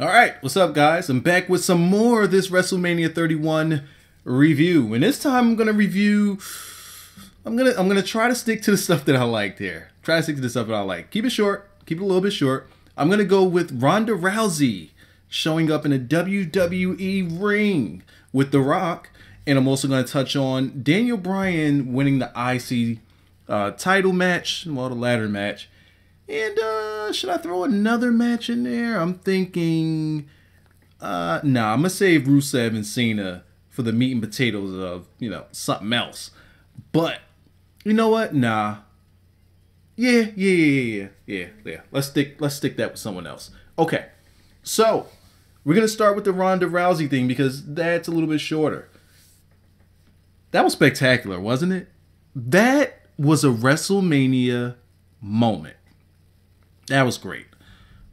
All right, what's up, guys? I'm back with some more of this WrestleMania 31 review, and this time I'm gonna review. I'm gonna try to stick to the stuff that I liked here. Try to stick to the stuff that I like. Keep it short. Keep it a little bit short. I'm gonna go with Ronda Rousey showing up in a WWE ring with The Rock, and I'm also gonna touch on Daniel Bryan winning the IC title match, well, the ladder match. And should I throw another match in there? I'm thinking, nah, I'm gonna save Rusev and Cena for the meat and potatoes of, something else. But you know what? Nah. Yeah. Let's stick that with someone else. Okay. So we're gonna start with the Ronda Rousey thing because that's a little bit shorter. That was spectacular, wasn't it? That was a WrestleMania moment. That was great.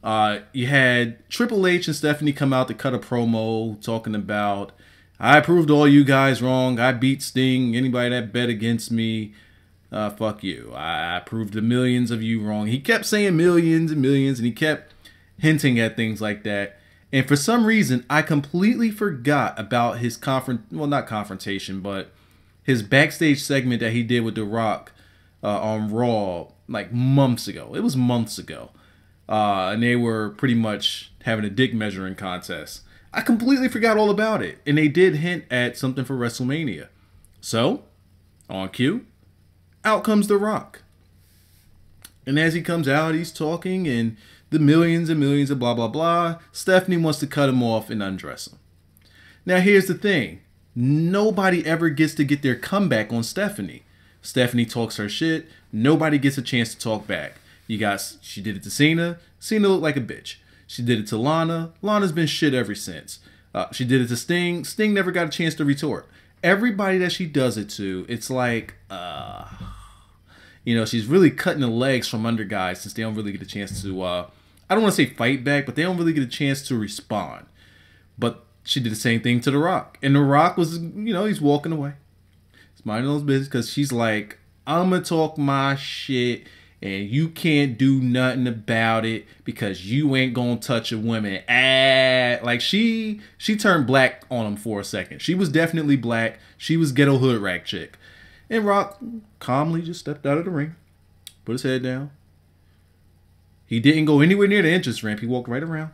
You had Triple H and Stephanie come out to cut a promo talking about, I proved all you guys wrong. I beat Sting. Anybody that bet against me, fuck you. I proved the millions of you wrong. He kept saying millions and millions, and he kept hinting at things like that. And for some reason, I completely forgot about his not confrontation, but his backstage segment that he did with The Rock on Raw like months ago. It was months ago. And they were pretty much having a dick measuring contest. I completely forgot all about it. And they did hint at something for WrestleMania. So, on cue, out comes The Rock. And as he comes out, he's talking and the millions and millions of blah, blah, blah. Stephanie wants to cut him off and undress him. Now, here's the thing. Nobody ever gets to get their comeback on Stephanie. Stephanie talks her shit. Nobody gets a chance to talk back. She did it to Cena. Cena looked like a bitch. She did it to Lana. Lana's been shit ever since. She did it to Sting. Sting never got a chance to retort. Everybody that she does it to, it's like, she's really cutting the legs from under guys since they don't really get a chance to, I don't want to say fight back, but they don't really get a chance to respond. But she did the same thing to The Rock. And The Rock was, he's walking away. He's minding his business because she's like, I'm going to talk my shit and you can't do nothing about it because you ain't going to touch a woman. Like she turned black on him for a second. She was definitely black. She was ghetto hood rat chick. And Rock calmly just stepped out of the ring, put his head down. He didn't go anywhere near the entrance ramp. He walked right around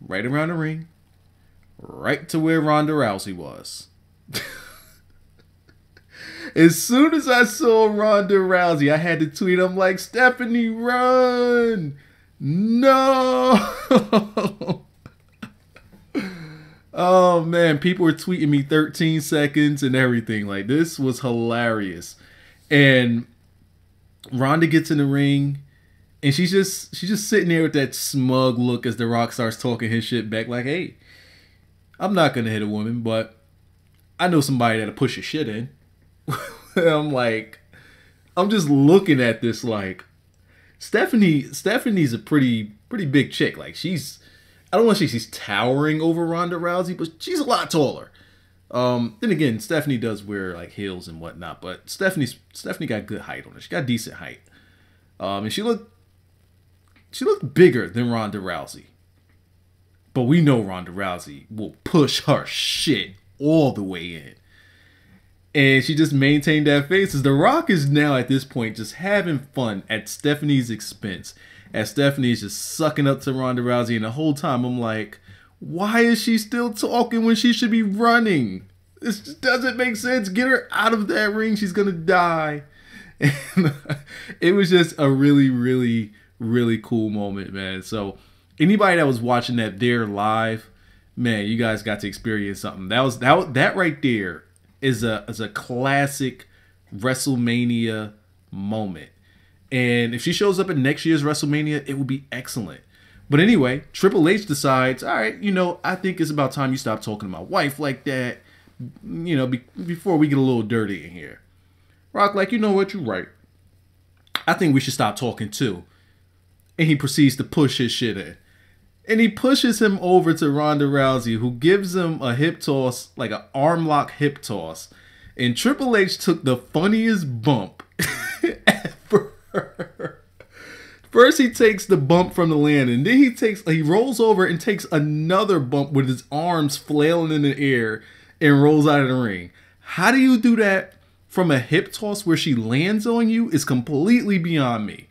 the ring, right to where Ronda Rousey was. As soon as I saw Ronda Rousey, I had to tweet, I'm like, Stephanie, run! No! Oh, man. People were tweeting me 13 seconds and everything. Like, this was hilarious. And Ronda gets in the ring, and she's just sitting there with that smug look as The Rock starts talking his shit back. Like, hey, I'm not going to hit a woman, but I know somebody that'll push your shit in. I'm just looking at this like Stephanie's a pretty big chick. Like I don't want to say she's towering over Ronda Rousey, but she's a lot taller. Then again, Stephanie does wear like heels and whatnot, but Stephanie got good height on her. She got decent height. And she looked bigger than Ronda Rousey. But we know Ronda Rousey will push her shit all the way in. And she just maintained that face. As The Rock is now at this point just having fun at Stephanie's expense. As Stephanie's just sucking up to Ronda Rousey. And the whole time I'm like, why is she still talking when she should be running? This just doesn't make sense. Get her out of that ring. She's going to die. And it was just a really, really, really cool moment, man. So anybody that was watching that there live, man, you guys got to experience something. That right there is a classic WrestleMania moment. And if she shows up at next year's WrestleMania, it will be excellent. But anyway, Triple H decides, all right, I think it's about time you stop talking to my wife like that, before we get a little dirty in here. Rock like, you know what, you're right. I think we should stop talking too. And he proceeds to push his shit in. And he pushes him over to Ronda Rousey, who gives him a hip toss, like an arm lock hip toss. And Triple H took the funniest bump ever. First he takes the bump from the landing, then he rolls over and takes another bump with his arms flailing in the air and rolls out of the ring. How do you do that from a hip toss where she lands on you is completely beyond me.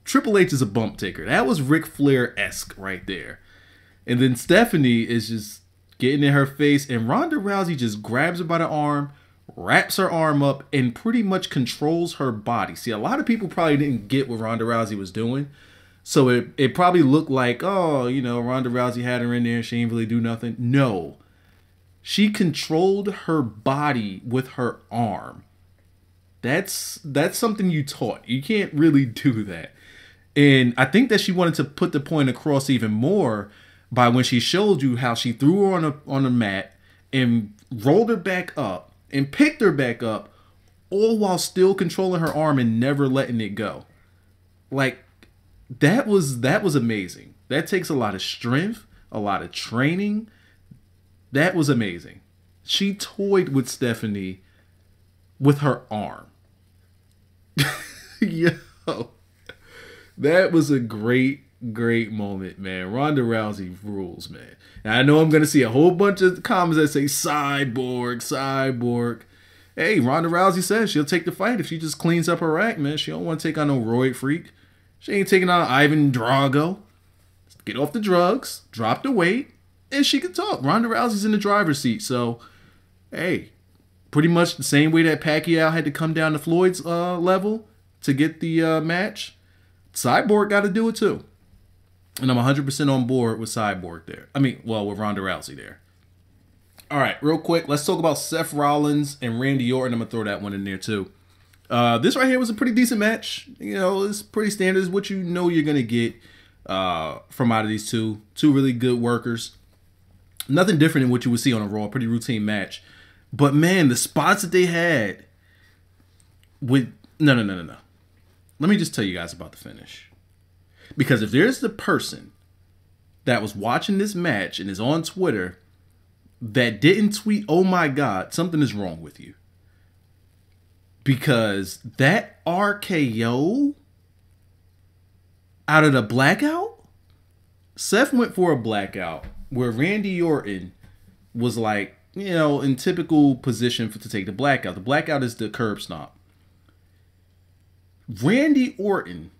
Triple H is a bump taker. That was Ric Flair-esque right there. And then Stephanie is just getting in her face, and Ronda Rousey just grabs her by the arm, wraps her arm up, and pretty much controls her body. See, a lot of people probably didn't get what Ronda Rousey was doing. So it probably looked like, oh, you know, Ronda Rousey had her in there. She didn't really do nothing. No. She controlled her body with her arm. That's something you taught. You can't really do that. And I think that she wanted to put the point across even more by when she showed you how she threw her on a mat and rolled her back up and picked her back up, all while still controlling her arm and never letting it go. Like, that was amazing. That takes a lot of strength, a lot of training. That was amazing. She toyed with Stephanie with her arm. Yo, that was a great moment, man. Ronda Rousey rules, man. Now, I know I'm going to see a whole bunch of comments that say cyborg. Hey, Ronda Rousey says she'll take the fight if she just cleans up her act, man. She don't want to take on no roid freak. She ain't taking on Ivan Drago. Get off the drugs, drop the weight, and she can talk. Ronda Rousey's in the driver's seat, so, hey, pretty much the same way that Pacquiao had to come down to Floyd's level to get the match, Cyborg got to do it too. And I'm 100% on board with Cyborg there. With Ronda Rousey there. All right, real quick, let's talk about Seth Rollins and Randy Orton. I'm going to throw that one in there too. This right here was a pretty decent match. You know, it's pretty standard. It's what you know you're going to get from out of these two really good workers. Nothing different than what you would see on a Raw. Pretty routine match. But man, the spots that they had with... No. Let me just tell you guys about the finish. Because if there's the person that was watching this match and is on Twitter that didn't tweet, oh my God, something is wrong with you. Because that RKO out of the blackout, Seth went for a blackout where Randy Orton was like, you know, in typical position to take the blackout. The blackout is the curb stomp. Randy Orton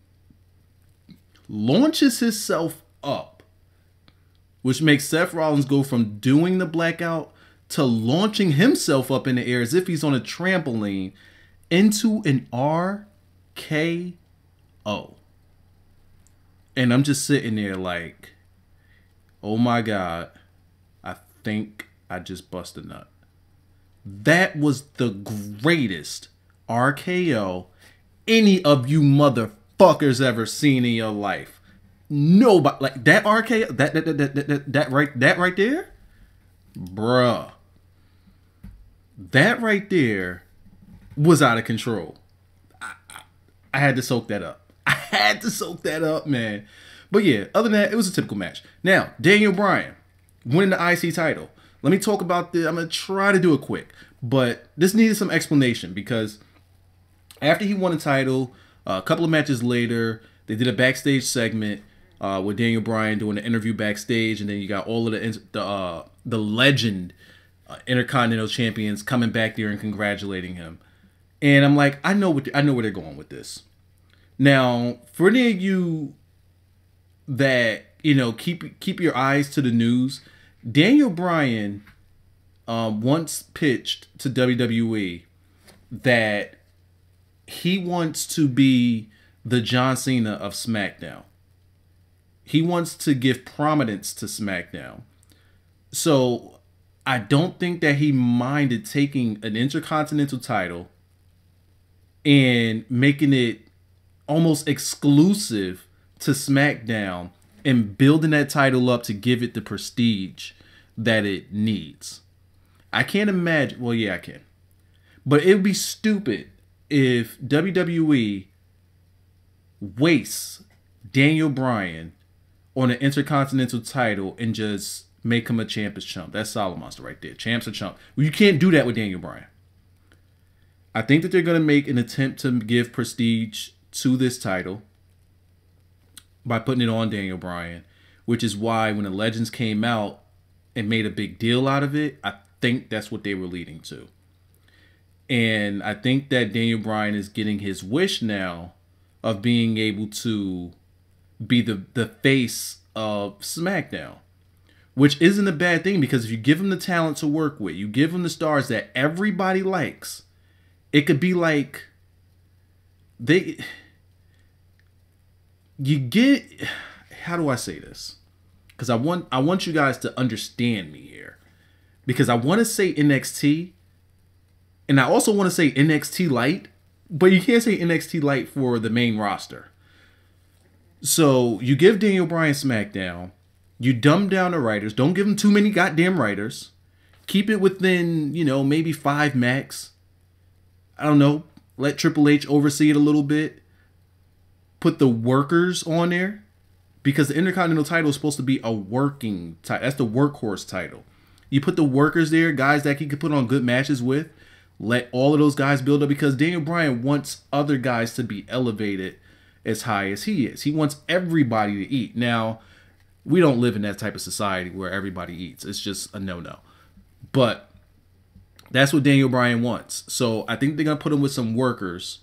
launches himself up, which makes Seth Rollins go from doing the blackout to launching himself up in the air as if he's on a trampoline into an RKO. And I'm just sitting there like, oh my God, I think I just busted a nut. That was the greatest RKO any of you motherfuckers ever seen in your life. Nobody, like that RKO, that right there, bruh. That right there was out of control. I had to soak that up. I had to soak that up, man. But yeah, other than that, it was a typical match. Now, Daniel Bryan winning the IC title. Let me talk about this. I'm going to try to do it quick. But this needed some explanation because after he won the title, a couple of matches later, they did a backstage segment with Daniel Bryan doing an interview backstage. And then you got all of the legend Intercontinental champions coming back there and congratulating him. And I'm like, I know where they're going with this. Now, for any of you that, you know, keep your eyes to the news, Daniel Bryan once pitched to WWE that he wants to be the John Cena of SmackDown. He wants to give prominence to SmackDown. So I don't think that he minded taking an Intercontinental title and making it almost exclusive to SmackDown and building that title up to give it the prestige that it needs. I can't imagine. Well, yeah, I can. But it would be stupid if WWE wastes Daniel Bryan on an Intercontinental title and just make him a champ as chump. That's Solid Monster right there. Champs or chump. Well, you can't do that with Daniel Bryan. I think that they're going to make an attempt to give prestige to this title. by putting it on Daniel Bryan, which is why when the Legends came out and made a big deal out of it, I think that's what they were leading to. And I think that Daniel Bryan is getting his wish now of being able to be the face of SmackDown, which isn't a bad thing, because if you give him the talent to work with, you give him the stars that everybody likes, it could be like you get, how do I say this? Because I want you guys to understand me here, because I want to say NXT, and I also want to say NXT Light, but you can't say NXT Light for the main roster. So you give Daniel Bryan SmackDown, you dumb down the writers, don't give him too many goddamn writers, keep it within, maybe 5 max. I don't know, let Triple H oversee it a little bit. Put the workers on there, because the Intercontinental title is supposed to be a working title. That's the workhorse title. You put the workers there, guys that he could put on good matches with. Let all of those guys build up, because Daniel Bryan wants other guys to be elevated as high as he is. He wants everybody to eat. Now, we don't live in that type of society where everybody eats. It's just a no-no. But that's what Daniel Bryan wants. So I think they're going to put him with some workers.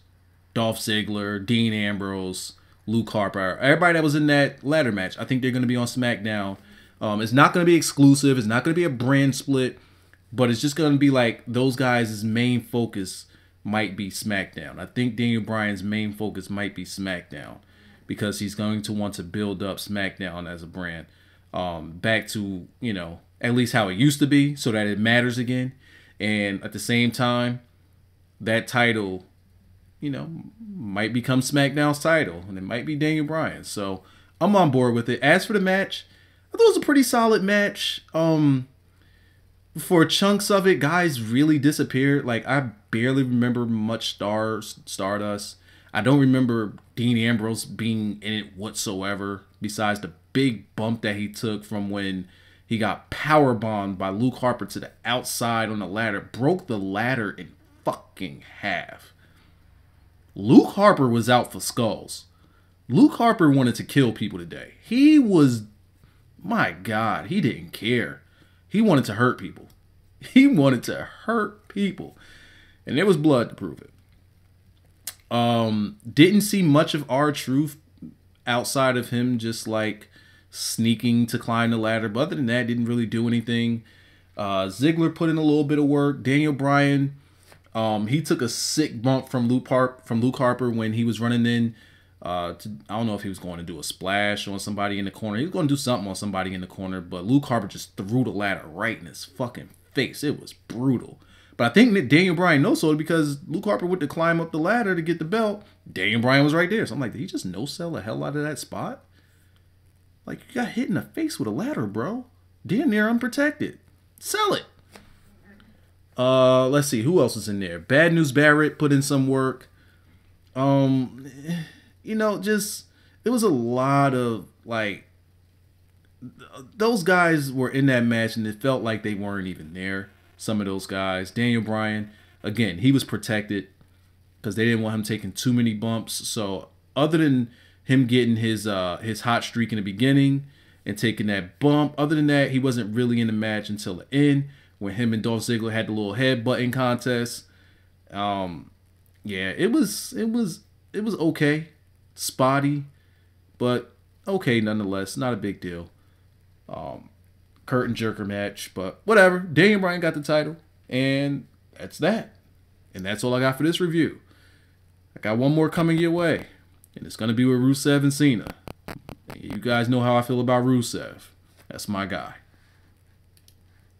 Dolph Ziggler, Dean Ambrose, Luke Harper, everybody that was in that ladder match. I think they're going to be on SmackDown. It's not going to be exclusive. It's not going to be a brand split. But it's just going to be like those guys' main focus might be SmackDown. I think Daniel Bryan's main focus might be SmackDown, because he's going to want to build up SmackDown as a brand back to, at least how it used to be, so that it matters again. And at the same time, that title, might become SmackDown's title, and it might be Daniel Bryan. So I'm on board with it. As for the match, I thought it was a pretty solid match. For chunks of it, guys really disappeared. Like, I barely remember much Stardust. I don't remember Dean Ambrose being in it whatsoever, besides the big bump that he took from when he got powerbombed by Luke Harper to the outside on the ladder. Broke the ladder in fucking half. Luke Harper was out for skulls. Luke Harper wanted to kill people today. He was, my God, he didn't care. He wanted to hurt people. He wanted to hurt people. And there was blood to prove it. Didn't see much of R-Truth outside of him just like sneaking to climb the ladder. But other than that, didn't really do anything. Ziggler put in a little bit of work. Daniel Bryan, he took a sick bump from Luke Harper when he was running in. I don't know if he was going to do a splash on somebody in the corner. He was going to do something on somebody in the corner, but Luke Harper just threw the ladder right in his fucking face. It was brutal. But I think that Daniel Bryan no-sold because Luke Harper went to climb up the ladder to get the belt. Daniel Bryan was right there. So I'm like, did he just no-sell the hell out of that spot? Like, you got hit in the face with a ladder, bro. Damn near unprotected. Sell it. Let's see. Who else is in there? Bad News Barrett put in some work. Just, it was a lot of, like, those guys were in that match and it felt like they weren't even there. Some of those guys. Daniel Bryan, again, he was protected because they didn't want him taking too many bumps. So other than him getting his hot streak in the beginning and taking that bump, other than that, he wasn't really in the match until the end when him and Dolph Ziggler had the little headbutting contest. Yeah, it was okay. Spotty, but okay nonetheless. Not a big deal. Curtain jerker match, but whatever. Daniel Bryan got the title, and that's that. And that's all I got for this review. I got one more coming your way, and it's going to be with Rusev and Cena. You guys know how I feel about Rusev. That's my guy.